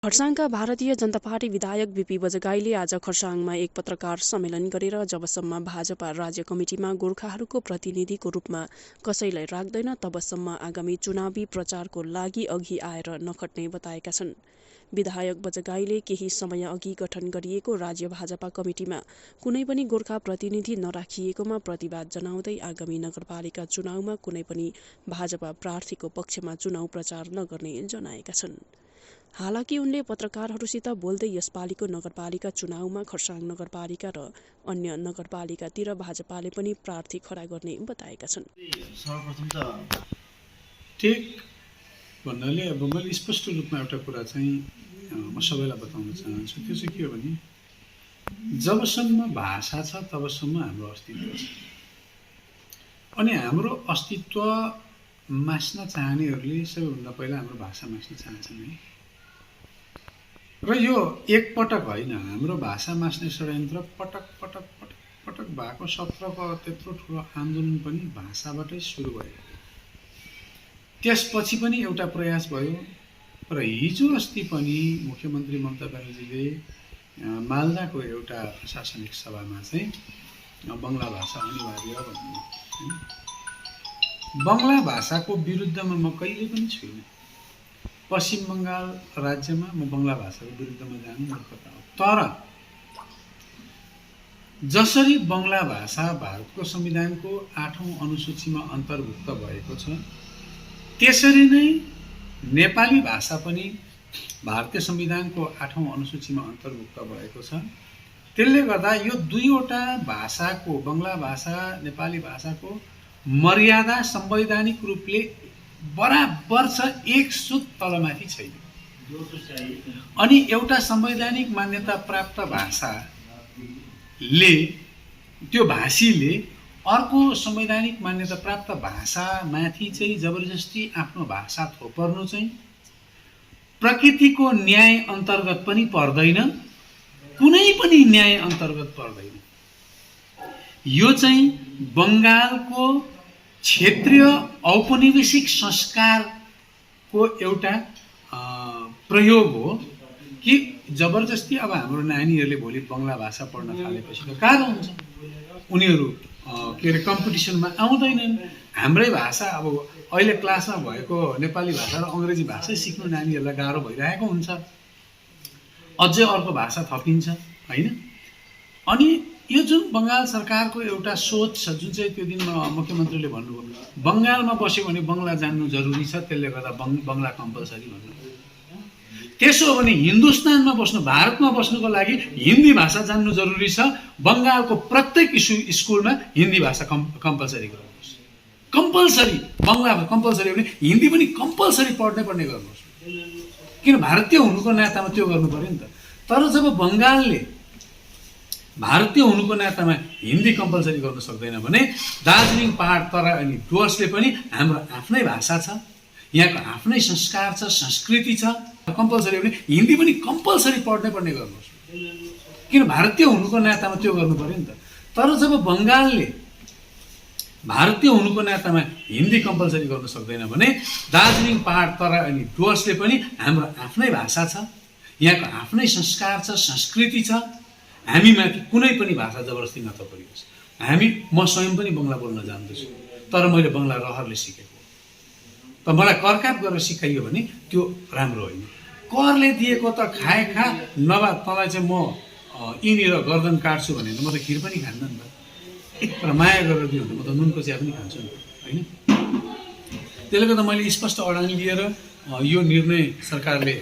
खर्साङका Bharatiya Janata party विधायक BP बजगाईले आज खर्साङमा एक पत्रकार सम्मेलन गरेर जबसम्म भाजपा राज्य कमिटीमा गोर्खाहरूको प्रतिनिधिको रूपमा कसैलाई राख्दैन तबसम्म आगामी चुनावी प्रचारको लागि अघि आएर नखट्ने बताएका छन्। विधायक बजगाईले केही समय अघि गठन गरिएको राज्य भाजपा कमिटीमा कुनै पनि गोर्खा प्रतिनिधि नराखिएकोमा प्रतिवाद जनाउँदै आगामी नगरपालिका चुनावमा कुनै पनि भाजपा प्रार्थीको पक्षमा चुनाव प्रचार नगर्ने जनाएका छन्। हालाकि उनले पत्रकारहरूसित बोल्दै यसपालिको नगरपालिका चुनावमा खर्साङ नगरपालिका र अन्य नगरपालिकातिर भाजपाले पनि प्रार्थी खडा गर्ने बताएका छन्। सर्वप्रथम त ठिक भन्नाले अब मैले स्पष्ट रूपमा एउटा कुरा चाहिँ म सबैलाई बताउन चाहन्छु। त्यो चाहिँ के हो भने जबसम्म भाषा छ तबसम्म हाम्रो अस्तित्व छ। अनि हाम्रो अस्तित्व मास्न चाहनेहरूले सबैभन्दा पहिला हाम्रो भाषा मास्न चाहन्छन् है। र यो एकपटक होइन, हाम्रो भाषा मास्ने षड्यन्त्र पटक पटक पटक पटक भएको 17 त्यत्रो ठुलो आन्दोलन पनि भाषाबाटै सुरु भयो। त्यसपछि पनि एउटा प्रयास भयो र हिजो अस्ति पनि मुख्यमन्त्री ममता ब्यानर्जीले मालदाको एउटा प्रशासनिक सभामा चाहिँ बङ्गला भाषा अनिवार्य भन्नु। बङ्गला भाषाको विरुद्धमा म कहिले पनि छुइनँ। पश्चिम बङ्गाल राज्यमा म बङ्गला भाषाको विरुद्धमा जानु मूर्खता हो। तर जसरी बङ्गला भाषा भारतको संविधानको 8औं अनुसूचीमा अन्तर्भुक्त भएको छ, त्यसरी नै नेपाली भाषा पनि भारतीय संविधानको 8औं अनुसूचीमा अन्तर्भुक्त भएको छ। त्यसले गर्दा यो दुईवटा भाषाको, बङ्गला भाषा नेपाली भाषाको मर्यादा संवैधानिक रूपले बराबर छ, एक सुत तलमाथि छैन। अनि एउटा संवैधानिक मान्यता प्राप्त भाषाले, त्यो भाषीले अर्को संवैधानिक मान्यता प्राप्त भाषामाथि चाहिँ जबरजस्ती आफ्नो भाषा थोपर्नु चाहिँ प्रकृतिको न्याय अन्तर्गत पनि पर्दैन, कुनै पनि न्याय अन्तर्गत पर्दैन। यो चाहिँ बङ्गालको क्षेत्रीय औपनिवेशिक संस्कारको एउटा प्रयोग हो कि जबरजस्ती अब हाम्रो नानीहरूले भोलि बङ्गला भाषा पढ्न थालेपछि त गाह्रो हुन्छ। उनीहरू के अरे कम्पिटिसनमा आउँदैनन्। हाम्रै भाषा अब अहिले क्लासमा भएको नेपाली भाषा र अङ्ग्रेजी भाषा सिक्नु नानीहरूलाई गाह्रो भइरहेको हुन्छ। अझै अर्को भाषा थपिन्छ होइन। अनि यो जुन बङ्गाल सरकारको एउटा सोच छ, जुन चाहिँ त्यो दिन मुख्यमन्त्रीले भन्नुभयो बङ्गालमा बस्यो भने बङ्गला जान्नु जरुरी छ, त्यसले गर्दा बङ्गला कम्पलसरी भन्नु। त्यसो हो भने हिन्दुस्तानमा बस्नु, भारतमा बस्नुको लागि हिन्दी भाषा जान्नु जरुरी छ। बङ्गालको प्रत्येक स्कुलमा हिन्दी भाषा कम्पलसरी गर्नुहोस्। कम्पलसरी बङ्गला कम्पलसरी भने हिन्दी पनि कम्पलसरी पढ्नै पर्ने गर्नुहोस्। किन भारतीय हुनुको नातामा त्यो गर्नु पर्यो नि त। तर जब बङ्गालले भारतीय हुनुको नातामा हिन्दी कम्पलसरी गर्न सक्दैन भने दार्जिलिङ पहाड तराई अनि डुवर्सले पनि हाम्रो आफ्नै भाषा छ, यहाँको आफ्नै संस्कार छ, संस्कृति छ। कम्पलसरी भने हिन्दी पनि कम्पलसरी पढ्नै पर्ने गर्नुहोस्। किन भारतीय हुनुको नातामा त्यो गर्नु पर्यो नि त। तर जब बङ्गालले भारतीय हुनुको नातामा हिन्दी कम्पलसरी गर्न सक्दैन भने दार्जिलिङ पहाड तराई अनि डुवर्सले पनि हाम्रो आफ्नै भाषा छ, यहाँको आफ्नै संस्कार छ, संस्कृति छ। हामीमाथि कुनै पनि भाषा जबरजस्ती नथपियोस्। म स्वयं पनि बङ्गला बोल्न जान्दछु, तर मैले बङ्गला रहरले सिकेको। त मलाई करकाप गरेर सिकाइयो भने त्यो राम्रो होइन। करले दिएको त खाए खा, नभए तँलाई चाहिँ म यिनीर गर्दन काट्छु भने म त खिर पनि खान्न नि त। एक माया गरेर दियो भने म त नुनको चिया पनि खान्छु नि होइन। त्यसले गर्दा मैले स्पष्ट अडान लिएर यो निर्णय सरकारले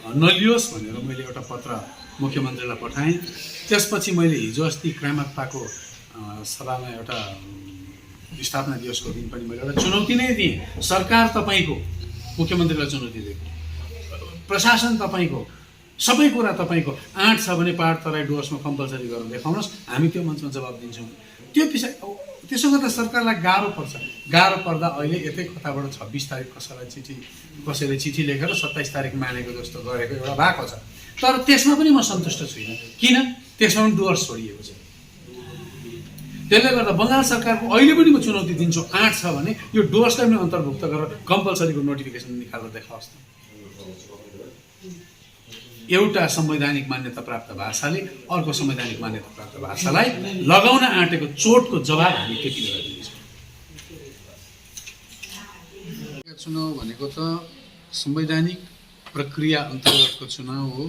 नलियोस् भनेर मैले एउटा पत्र मुख्यमन्त्रीलाई पठाएँ। त्यसपछि मैले हिजो अस्ति क्रामक्पाको सभामा एउटा स्थापना दिवसको दिन पनि मैले एउटा चुनौती नै दिएँ। सरकार तपाईँको, मुख्यमन्त्रीलाई चुनौती दिएको, प्रशासन तपाईँको, सबै कुरा तपाईँको। आँट छ भने पहाड तराई डुवर्समा कम्पलसरी गरेर देखाउनुहोस्, हामी त्यो मञ्चमा जवाब दिन्छौँ। त्यसो गर्दा सरकारलाई गाह्रो पर्छ। गाह्रो पर्दा अहिले यतै कताबाट 26 तारिक कसैले चिठी लेखेर 27 तारिक मानेको जस्तो गरेको एउटा भएको छ। तर त्यसमा पनि म सन्तुष्ट छुइनँ। किन? त्यसमा पनि डुवर्स छोडिएको छ। त्यसले गर्दा बङ्गाल सरकारको अहिले पनि म चुनौती दिन्छु, आँट छ भने यो डुवर्सलाई पनि अन्तर्भुक्त गरेर कम्पलसरीको नोटिफिकेसन निकालेर देखाओस् त। एउटा संवैधानिक मान्यता प्राप्त भाषाले अर्को संवैधानिक मान्यता प्राप्त भाषालाई लगाउन आँटेको चोटको जवाब हामी त्यति बेला दिन्छौँ। चुनाव भनेको त संवैधानिक प्रक्रिया अन्तर्गतको चुनाव हो,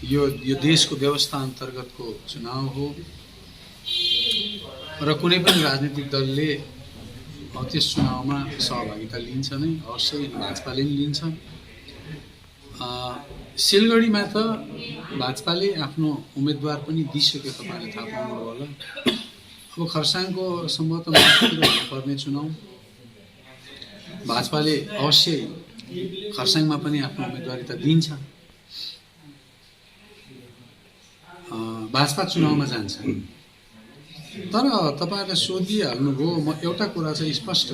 यो देशको व्यवस्था अन्तर्गतको चुनाव हो र कुनै पनि राजनीतिक दलले त्यस चुनावमा सहभागिता लिन्छ नै, अवश्य भाजपाले पनि लिन्छ। सिलगढीमा त भाजपाले आफ्नो उम्मेदवार पनि दिइसक्यो, तपाईँले थाहा पाउनुभयो होला। अब खरसाङको सम्भवतः पर्ने चुनाव भाजपाले अवश्य खरसाङमा पनि आफ्नो उम्मेदवारिता दिन्छ। भाजपा चुनावमा जान्छ। तर तपाईँहरूले सोधिहाल्नुभयो, म एउटा कुरा चाहिँ स्पष्ट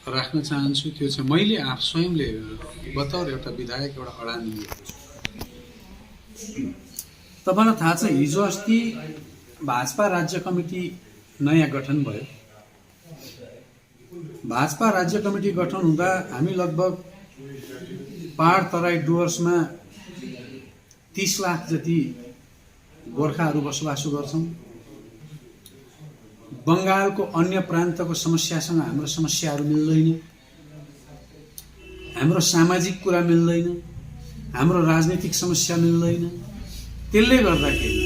राख्न चाहन्छु, त्यो चाहिँ मैले स्वयंले बतौर एउटा विधायक एउटा अडान लिएको छु। तपाईँलाई थाहा छ, हिजो अस्ति भाजपा राज्य कमिटी नयाँ गठन भयो। भाजपा राज्य कमिटी गठन हुँदा हामी लगभग पहाड तराई डुवर्समा 30 लाख जति गोर्खाहरू बसोबासो गर्छौँ। बङ्गालको अन्य प्रान्तको समस्यासँग हाम्रो समस्याहरू मिल्दैन, हाम्रो सामाजिक कुरा मिल्दैन, हाम्रो राजनीतिक समस्या मिल्दैन। त्यसले गर्दाखेरि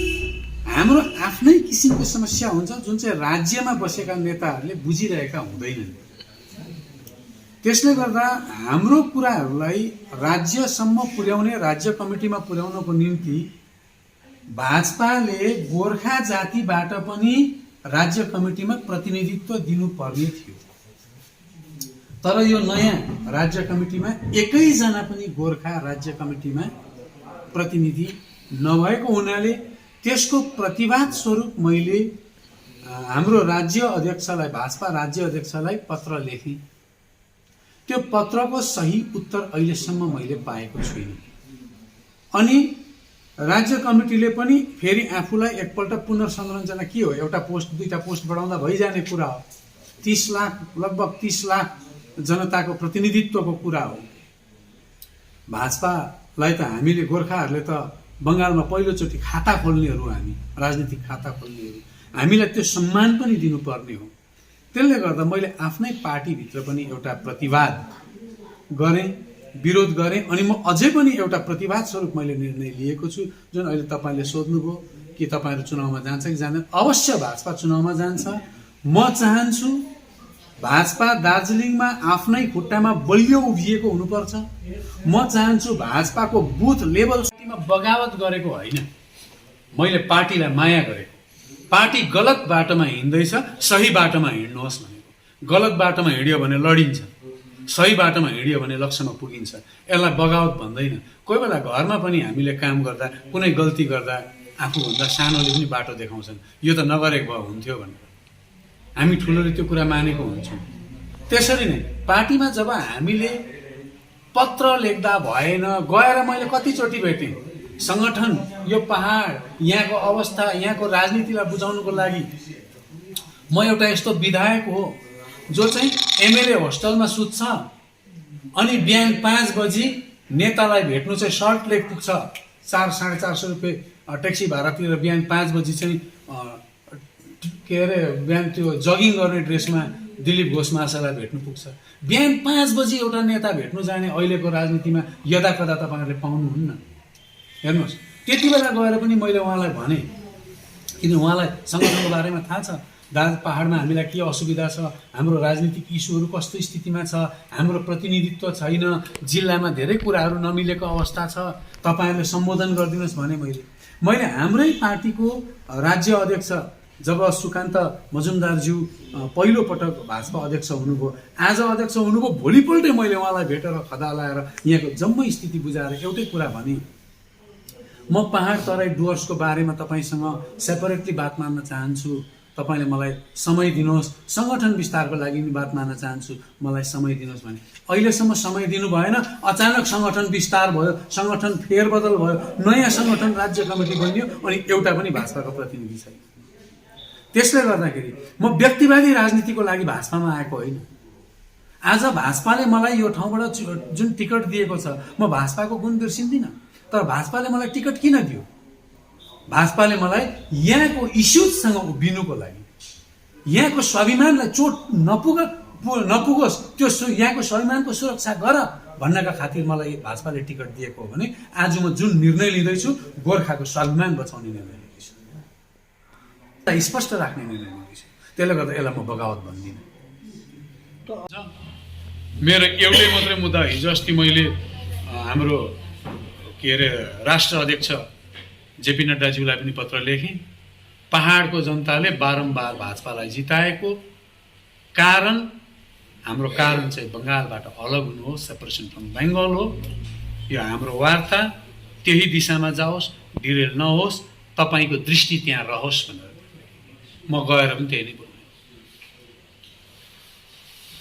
हाम्रो आफ्नै किसिमको समस्या हुन्छ, जुन चाहिँ राज्यमा बसेका नेताहरूले बुझिरहेका हुँदैनन्। त्यसले गर्दा हाम्रो कुराहरूलाई राज्यसम्म पुर्याउने, राज्य कमिटीमा पुर्याउनको निम्ति भाजपाले गोर्खा जातिबाट पनि राज्य कमिटीमा प्रतिनिधित्व दिनुपर्ने थियो। तर यो नयाँ राज्य कमिटीमा एकैजना पनि गोर्खा राज्य कमिटीमा प्रतिनिधि नभएको हुनाले त्यसको प्रतिवाद स्वरूप मैले हाम्रो राज्य अध्यक्षलाई, भाजपा राज्य अध्यक्षलाई पत्र लेखेँ। त्यो पत्रको सही उत्तर अहिलेसम्म मैले पाएको छुइनँ। अनि राज्य कमिटीले पनि फेरि आफूलाई एकपल्ट पुनर्संरचना के हो, एउटा पोस्ट दुईटा पोस्ट बढाउँदा भइजाने कुरा हो। 30 लाख लगभग 30 लाख जनताको प्रतिनिधित्वको कुरा हो। भाजपालाई त हामीले गोर्खाहरूले त बङ्गालमा पहिलोचोटि खाता खोल्नेहरू, हामी राजनीतिक खाता खोल्नेहरू, हामीलाई त्यो सम्मान पनि दिनुपर्ने हो। त्यसले गर्दा मैले आफ्नै पार्टीभित्र पनि एउटा प्रतिवाद गरेँ, विरोध गरेँ। अनि म अझै पनि एउटा प्रतिवाद स्वरूप मैले निर्णय लिएको छु, जुन अहिले तपाईँले सोध्नुभयो कि तपाईँहरू चुनावमा जान्छ कि जाँदैन। अवश्य भाजपा चुनावमा जान्छ। म चाहन्छु भाजपा दार्जिलिङमा आफ्नै खुट्टामा बलियो उभिएको हुनुपर्छ। म चाहन्छु भाजपाको बुथ लेभलमा बगावत गरेको होइन, मैले पार्टीलाई माया गरेको। पार्टी गलत बाटोमा हिँड्दैछ, सही बाटोमा हिँड्नुहोस् भनेको। गलत बाटोमा हिँड्यो भने लडिन्छ, सही बाटोमा हिँड्यो भने लक्ष्यमा पुगिन्छ। यसलाई बगावत भन्दैन। कोही बेला घरमा पनि हामीले काम गर्दा, कुनै गल्ती गर्दा आफूभन्दा सानोले पनि बाटो देखाउँछन्, यो त नगरेको भए हुन्थ्यो भनेर। हामी ठुलोले त्यो कुरा मानेको हुन्छौँ। त्यसरी नै पार्टीमा जब हामीले पत्र लेख्दा भएन, गएर मैले कतिचोटि भेटेँ सङ्गठन, यो पहाड, यहाँको अवस्था, यहाँको राजनीतिलाई बुझाउनुको लागि म एउटा यस्तो विधायक हो जो चाहिँ एमएलए होस्टलमा सुत्छ, अनि बिहान 5 बजी नेतालाई भेट्नु चाहिँ सर्ट लेग पुग्छ, 400-450 रुपियाँ ट्याक्सी भाडा तिरेर बिहान 5 बजी चाहिँ के अरे बिहान त्यो जगिङ गर्ने ड्रेसमा दिलीप घोष महाशयलाई भेट्नु पुग्छ। बिहान 5 बजी एउटा नेता भेट्नु जाने अहिलेको राजनीतिमा यदाकदा तपाईँहरूले पाउनुहुन्न। हेर्नुहोस्, त्यति बेला गएर पनि मैले उहाँलाई भने, किन उहाँलाई सङ्गठनको बारेमा थाहा छ, पहाडमा हामीलाई के असुविधा छ, हाम्रो राजनीतिक इस्युहरू कस्तो स्थितिमा छ, हाम्रो प्रतिनिधित्व छैन, जिल्लामा धेरै कुराहरू नमिलेको अवस्था छ, तपाईँहरूले सम्बोधन गरिदिनुहोस् भने मैले हाम्रै पार्टीको राज्य अध्यक्ष जब सुकान्त मजुमदारज्यू पहिलो पटक भाजपा अध्यक्ष हुनुभयो, आज अध्यक्ष हुनुभयो, भोलिपल्टै मैले उहाँलाई भेटेर खदा लाएर यहाँको जम्मै स्थिति बुझाएर एउटै कुरा भने, म पहाड तराई डुवर्सको बारेमा तपाईँसँग सेपरेटली बात मार्न चाहन्छु, तपाईँले मलाई समय दिनुहोस्, सङ्गठन विस्तारको लागि पनि बात मार्न चाहन्छु, मलाई समय दिनुहोस् भने अहिलेसम्म समय दिनु भएन। अचानक सङ्गठन विस्तार भयो, सङ्गठन फेरबदल भयो, नयाँ सङ्गठन राज्य कमिटी बन्यो, अनि एउटा पनि भाजपाको प्रतिनिधि छैन। त्यसले गर्दाखेरि म व्यक्तिवादी राजनीतिको लागि भाजपामा आएको होइन। आज भाजपाले मलाई यो ठाउँबाट जुन टिकट दिएको छ, म भाजपाको गुण बिर्सिन्दिनँ, तर भाजपाले मलाई टिकट किन दियो? भाजपाले मलाई यहाँको इस्युजसँग उभिनुको लागि, यहाँको स्वाभिमानलाई चोट नपुगोस्, त्यो यहाँको स्वाभिमानको सुरक्षा गर भन्नका खातिर मलाई भाजपाले टिकट दिएको हो भने आज म जुन निर्णय लिँदैछु गोर्खाको स्वाभिमान बचाउने निर्णय लिँदैछु, स्पष्ट राख्ने निर्णय लिँदैछु। त्यसले गर्दा यसलाई म बगावत भन्दिनँ। मेरो एउटै मात्रै मुद्दा, हिजो अस्ति मैले हाम्रो के अरे राष्ट्र अध्यक्ष जेपी नड्डाज्यूलाई पनि पत्र लेखेँ। पहाडको जनताले बारम्बार भाजपालाई जिताएको कारण, हाम्रो कारण चाहिँ बङ्गालबाट अलग हुनु हो, सेपरेसन फ्रम बेङ्गल हो। यो हाम्रो वार्ता त्यही दिशामा जाओस्, डिरेल नहोस्, तपाईँको दृष्टि त्यहाँ रहोस् भनेर म गएर पनि त्यही नै बोल्छु।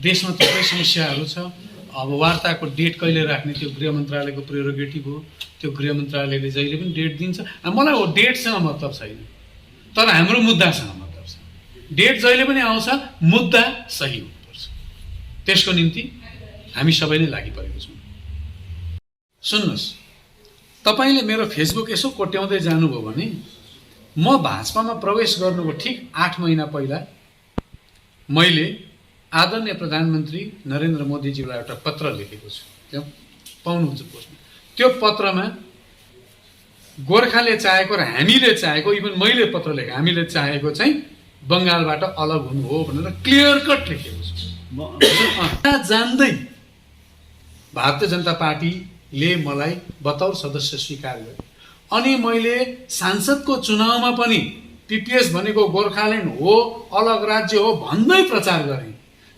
देशमा थुप्रै समस्याहरू छ। अब वार्ताको डेट कहिले राख्ने त्यो गृह मन्त्रालयको प्रेरोगेटिभ हो, त्यो गृह मन्त्रालयले जहिले पनि डेट दिन्छ। मलाई हो डेटसँग मतलब छैन, तर हाम्रो मुद्दासँग मतलब छ। डेट जहिले पनि आउँछ, मुद्दा सही हुनुपर्छ, त्यसको निम्ति हामी सबै नै लागि परेको छौँ। सुन्नुहोस्, तपाईँले मेरो फेसबुक यसो कोट्याउँदै जानुभयो भने म भाजपामा प्रवेश गर्नुको ठिक 8 महिना पहिला मैले आदरणीय प्रधानमन्त्री नरेन्द्र मोदीज्यूलाई एउटा पत्र लेखेको छु। त्यहाँ पाउनुहुन्छ पोस्टमा। त्यो पत्रमा गोर्खाले चाहेको र हामीले चाहेको, इभन मैले पत्र लेखेँ, हामीले चाहेको चाहिँ बङ्गालबाट अलग हुनु हो भनेर क्लियर कट लेखेको छु। जान्दै भारतीय जनता पार्टीले मलाई बतौर सदस्य स्वीकार गर्यो। अनि मैले सांसदको चुनावमा पनि पिपिएस भनेको गोर्खाल्यान्ड हो, अलग राज्य हो भन्दै प्रचार गरेँ।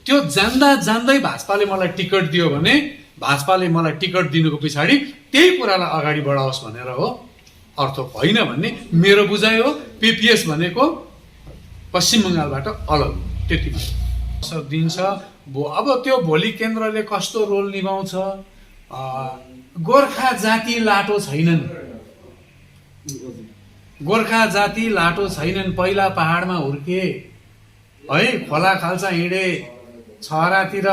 त्यो जान्दा जान्दै भाजपाले मलाई टिकट दियो भने भाजपाले मलाई टिकट दिनुको पछाडि त्यही कुरालाई अगाडि बढाओस् भनेर हो, अर्थ होइन भन्ने मेरो बुझाइ हो। पिपिएस भनेको पश्चिम बङ्गालबाट अलग, त्यति असर दिन्छ। अब त्यो भोलि केन्द्रले कस्तो रोल निभाउँछ? गोर्खा जाति लाटो छैनन्, गोर्खा जाति लाटो छैनन्। पहिला पहाडमा हुर्के है, खोला खाल्सा हिँडे, छहरातिर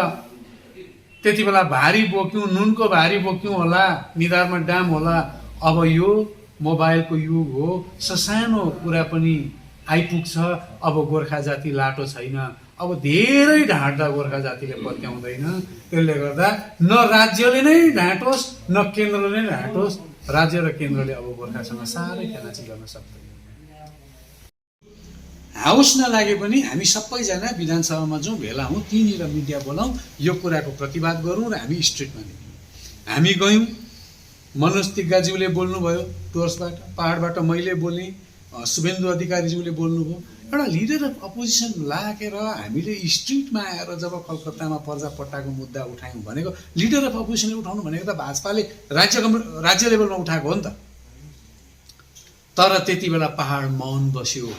त्यति बेला भारी बोक्यौँ, नुनको भारी बोक्यौँ होला, निधारमा ड्याम होला। अब यो मोबाइलको युग हो, ससानो कुरा पनि आइपुग्छ। अब गोर्खा जाति लाटो छैन। अब धेरै ढाँट्दा गोर्खा जातिले पत्याउँदैन। त्यसले गर्दा न राज्यले नै ढाँटोस् न केन्द्रले नै ढाँटोस्, राज्य र केन्द्रले अब गोर्खासँग साह्रै खेलाची गर्न सक्दैन। हाउस नलागे पनि हामी सबैजना विधानसभामा जाउँ, भेला हौँ, त्यहीँनिर मिडिया बोलाउँ, यो कुराको प्रतिवाद गरौँ र हामी स्ट्रिटमा निक्लौँ। हामी गयौँ, मनोज तिग्गाज्यूले बोल्नुभयो टोर्सबाट, पहाडबाट मैले बोलेँ, शुभेन्दु अधिकारीज्यूले बोल्नुभयो। एउटा लिडर अफ अपोजिसन लागेर हामीले स्ट्रिटमा आएर जब कलकत्तामा पर्जापट्टाको मुद्दा उठायौँ भनेको, लिडर अफ अपोजिसनले उठाउनु भनेको त भाजपाले राज्य लेभलमा उठाएको हो नि त। तर त्यति बेला पहाड मौन बस्यो,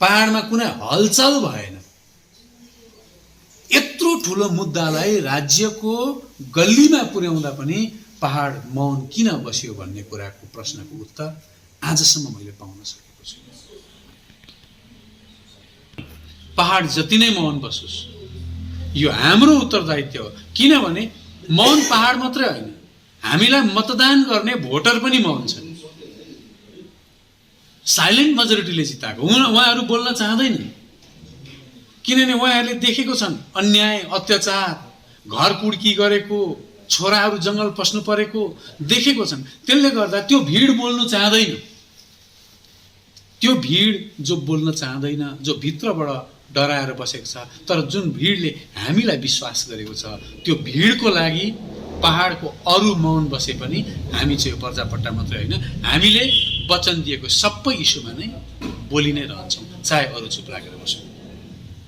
पहाडमा कुनै हलचल भएन। यत्रो ठुलो मुद्दालाई राज्यको गल्लीमा पुर्याउँदा पनि पहाड मौन किन बस्यो भन्ने कुराको प्रश्नको उत्तर आजसम्म मैले पाउन सकेको छु। पहाड जति नै मौन बसोस्, यो हाम्रो उत्तरदायित्व हो। किनभने मौन पहाड मात्रै होइन, हामीलाई मतदान गर्ने भोटर पनि मौन छन्। साइलेन्ट मेजोरिटीले जिताएको, उहाँहरू बोल्न चाहँदैन, किनभने उहाँहरूले देखेको छन् अन्याय, अत्याचार, घर कुड्की गरेको, छोराहरू जङ्गल पस्नु परेको देखेको छन्। त्यसले गर्दा त्यो भिड बोल्नु चाहँदैन। त्यो भिड जो बोल्न चाहँदैन, जो भित्रबाट डराएर बसेको छ, तर जुन भिडले हामीलाई विश्वास गरेको छ, त्यो भिडको लागि पहाडको अरू मौन बसे पनि हामी चाहिँ पर्जापट्टा मात्रै होइन, हामीले वचन दिएको सबै इस्युमा नै बोलि नै रहन्छौँ, चाहे अरू चुप लागेर बसौँ।